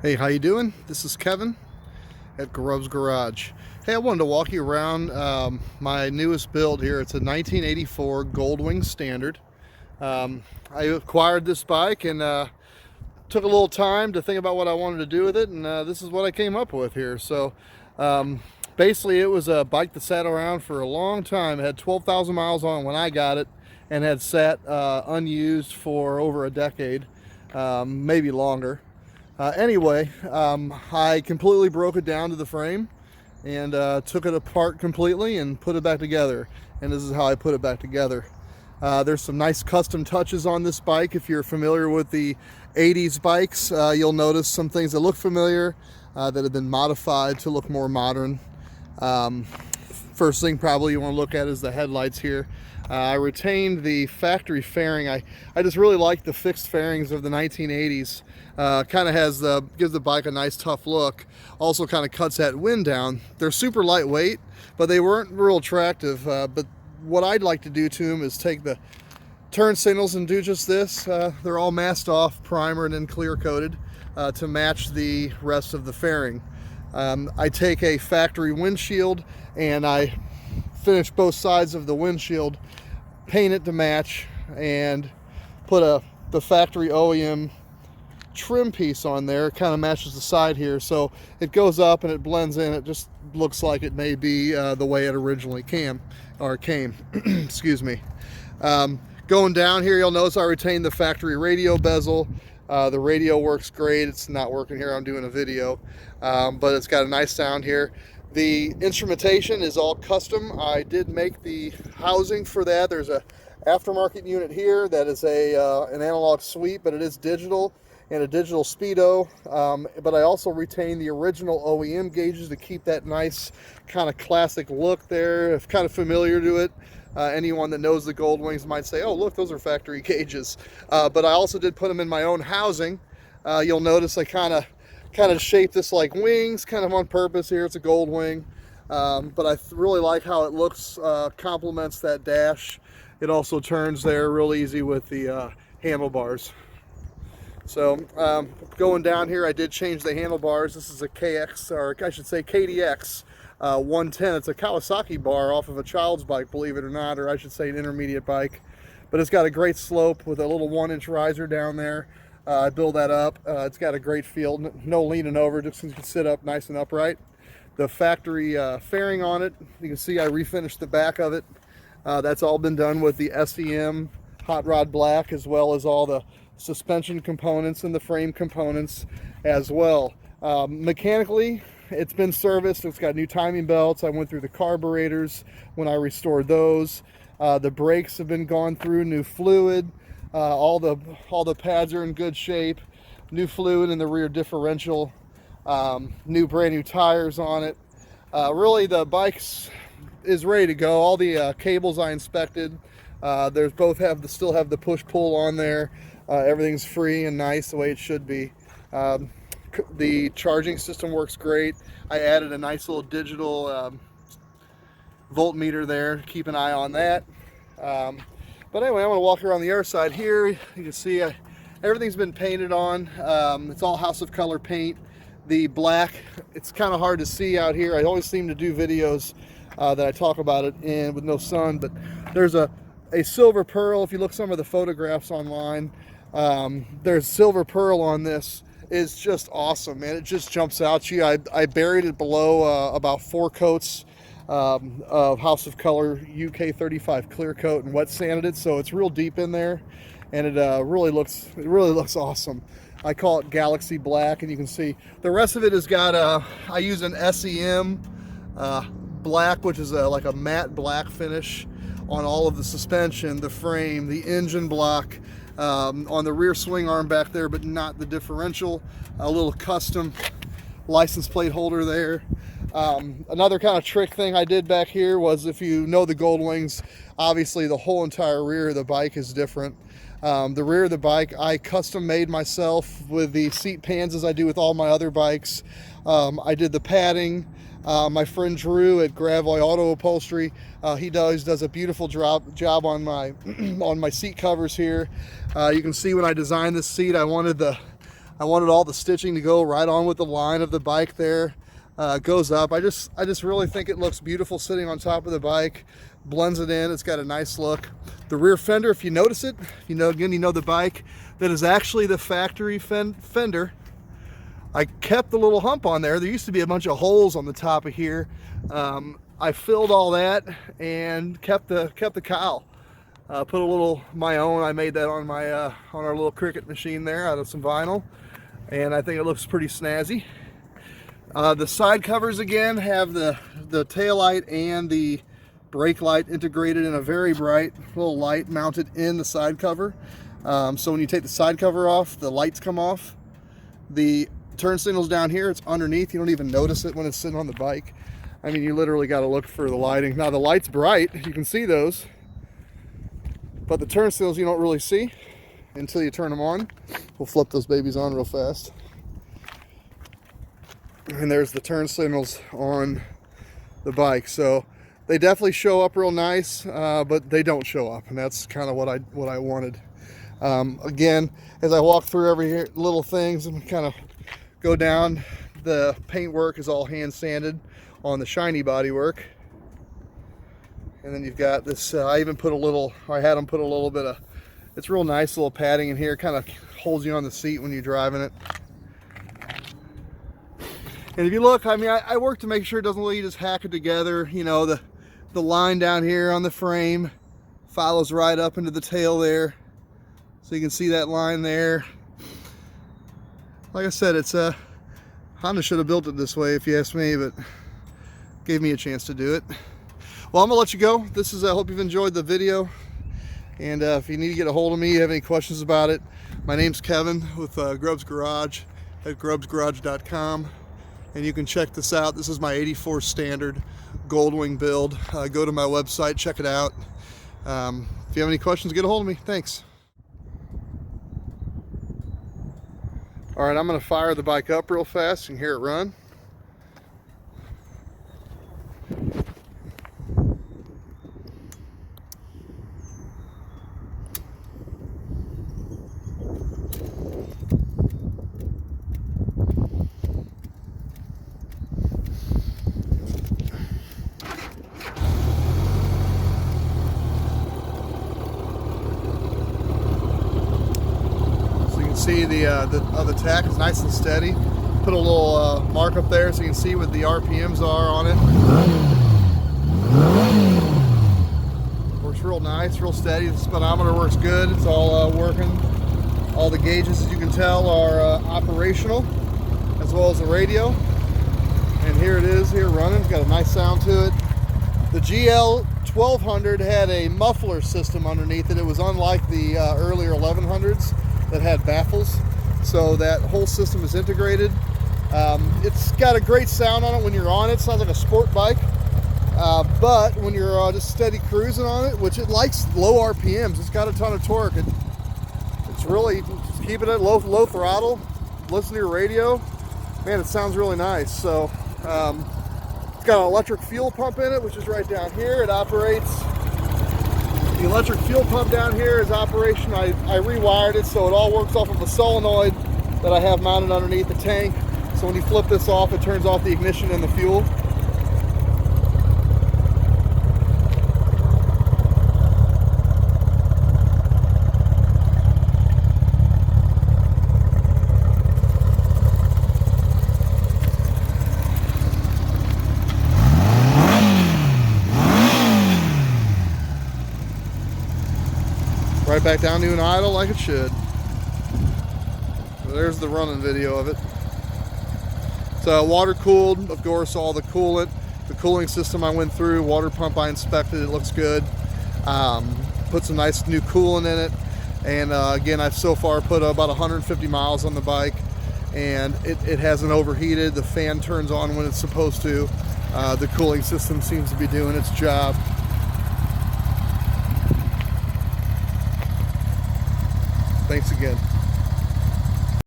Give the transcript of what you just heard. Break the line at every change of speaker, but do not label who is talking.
Hey, how you doing? This is Kevin at Grubbs Garage. Hey, I wanted to walk you around my newest build here. It's a 1984 Goldwing Standard. I acquired this bike and took a little time to think about what I wanted to do with it, and this is what I came up with here. So basically it was a bike that sat around for a long time. It had 12,000 miles on it when I got it and had sat unused for over a decade, maybe longer. Anyway, I completely broke it down to the frame and took it apart completely and put it back together. And this is how I put it back together. There's some nice custom touches on this bike. If you're familiar with the 80s bikes, you'll notice some things that look familiar that have been modified to look more modern. First thing probably you want to look at is the headlights here. I retained the factory fairing. I just really like the fixed fairings of the 1980s. Kind of gives the bike a nice tough look. Also kind of cuts that wind down. They're super lightweight, but they weren't real attractive. But what I'd like to do to them is take the turn signals and do just this. They're all masked off, primered, and clear coated to match the rest of the fairing. I take a factory windshield and I finish both sides of the windshield, paint it to match, and put the factory OEM trim piece on there. It kind of matches the side here, so it goes up and it blends in. It just looks like it may be the way it originally came. Excuse me. Going down here, you'll notice I retained the factory radio bezel. The radio works great. It's not working here, I'm doing a video, but it's got a nice sound here. The instrumentation is all custom. I did make the housing for that. There's a aftermarket unit here that is an analog sweep, but it is digital and a digital speedo. But I also retained the original OEM gauges to keep that nice kind of classic look there. If kind of familiar to it, anyone that knows the Goldwings might say, oh look, those are factory gauges. But I also did put them in my own housing. You'll notice I kind of shaped this like wings, kind of on purpose here. It's a Goldwing, but I really like how it looks, complements that dash. It also turns there real easy with the handlebars. So going down here, I did change the handlebars. This is a KX, or I should say KDX 110. It's a Kawasaki bar off of a child's bike, believe it or not, or I should say an intermediate bike. But it's got a great slope with a little 1-inch riser down there. I build that up. It's got a great feel, no leaning over, just so you can sit up nice and upright. The factory fairing on it, you can see I refinished the back of it. That's all been done with the SEM Hot Rod Black, as well as all the suspension components and the frame components as well. Mechanically, it's been serviced. It's got new timing belts. I went through the carburetors when I restored those. The brakes have been gone through, new fluid. All the pads are in good shape. New fluid in the rear differential. Brand new tires on it. Really, the bike is ready to go. All the cables I inspected. Still have the push-pull on there. Everything's free and nice the way it should be. The charging system works great. I added a nice little digital voltmeter there. Keep an eye on that. But anyway, I'm going to walk around the other side here. You can see everything's been painted on. It's all House of Color paint. The black, it's kind of hard to see out here. I always seem to do videos that I talk about it in with no sun, but there's a silver pearl. If you look some of the photographs online, there's silver pearl on this. It's just awesome, man. It just jumps out to you. I buried it below about 4 coats of House of Color UK 35 clear coat and wet sanded it, so it's real deep in there, and it really looks awesome. I call it Galaxy Black, and you can see the rest of it has got I use an SEM black, which is like a matte black finish on all of the suspension, the frame, the engine block, on the rear swing arm back there, but not the differential. A little custom license plate holder there. Another kind of trick thing I did back here was, if you know the Goldwings, obviously the whole entire rear of the bike is different. The rear of the bike I custom made myself with the seat pans, as I do with all my other bikes. I did the padding. My friend Drew at Gravoy Auto Upholstery, he does a beautiful job on my on my seat covers here. You can see when I designed this seat, I wanted the I wanted all the stitching to go right on with the line of the bike there. Goes up. I just really think it looks beautiful sitting on top of the bike. Blends it in. It's got a nice look. The rear fender, if you notice it, you know the bike, that is actually the factory fender. I kept the little hump on there. There used to be a bunch of holes on the top of here. I filled all that and kept the cowl. Put a little my own. I made that on my on our little Cricut machine there out of some vinyl, and I think it looks pretty snazzy. The side covers again have the tail light and the brake light integrated in a very bright little light mounted in the side cover. So when you take the side cover off, the lights come off. The turn signal's down here. It's underneath. You don't even notice it when it's sitting on the bike. I mean, you literally got to look for the lighting. Now the light's bright. You can see those. But the turn signals you don't really see until you turn them on. We'll flip those babies on real fast. And there's the turn signals on the bike. So they definitely show up real nice, but they don't show up. And that's kind of what I wanted. Again, as I walk through every little things and kind of go down, the paint work is all hand sanded on the shiny body work. And then you've got this, I had them put a little bit of, it's real nice little padding in here, kind of holds you on the seat when you're driving it. And if you look, I mean, I work to make sure it doesn't let you just hack it together. You know, the line down here on the frame follows right up into the tail there. So you can see that line there. Like I said, it's Honda should have built it this way if you ask me, but gave me a chance to do it. Well, I'm gonna let you go. This is, I hope you've enjoyed the video. And if you need to get a hold of me, you have any questions about it, my name's Kevin with Grubbs Garage at Grubbsgarage.com. And you can check this out. This is my 84 standard Goldwing build. Go to my website, check it out. If you have any questions, get a hold of me. Thanks. All right, I'm gonna fire the bike up real fast and hear it run. See the tack is nice and steady. Put a little mark up there so you can see what the RPMs are on it. Works real nice, real steady. The speedometer works good. It's all working. All the gauges, as you can tell, are operational, as well as the radio. And here it is, here running. It's got a nice sound to it. The GL1200 had a muffler system underneath it. It was unlike the earlier 1100s. That had baffles, so that whole system is integrated. It's got a great sound on it when you're on it. Sounds like a sport bike, but when you're just steady cruising on it, which it likes low RPMs, it's got a ton of torque. It's really just keep it at low throttle. Listen to your radio, man. It sounds really nice. So it's got an electric fuel pump in it, which is right down here. It operates. The electric fuel pump down here is operation. I rewired it so it all works off of a solenoid that I have mounted underneath the tank. So when you flip this off, it turns off the ignition and the fuel. Right back down to an idle like it should. So there's the running video of it. So water cooled, of course, all the coolant, the cooling system I went through, water pump I inspected, it looks good. Put some nice new coolant in it. And again, I've so far put about 150 miles on the bike, and it hasn't overheated. The fan turns on when it's supposed to. The cooling system seems to be doing its job. Thanks again.